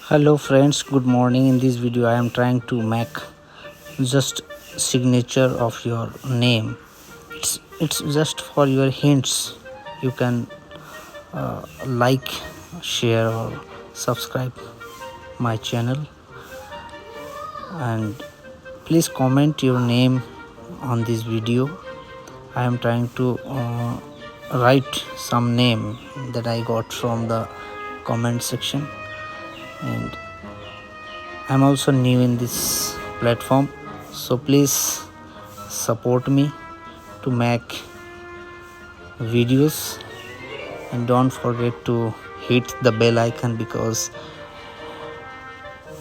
Hello friends, good morning. In this video I am trying to make just signature of your name. It's just for your hints. You can like, share or subscribe my channel, and please comment your name on this video. I am trying to write some name that I got from the comment section, and I'm also new in this platform, so please support me to make videos, and don't forget to hit the bell icon because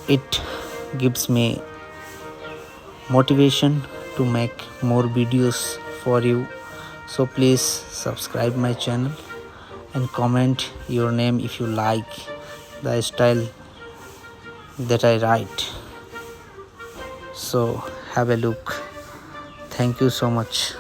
it gives me motivation to make more videos for you. So please subscribe my channel and comment your name if you like the style that I write. So have a look. Thank you so much.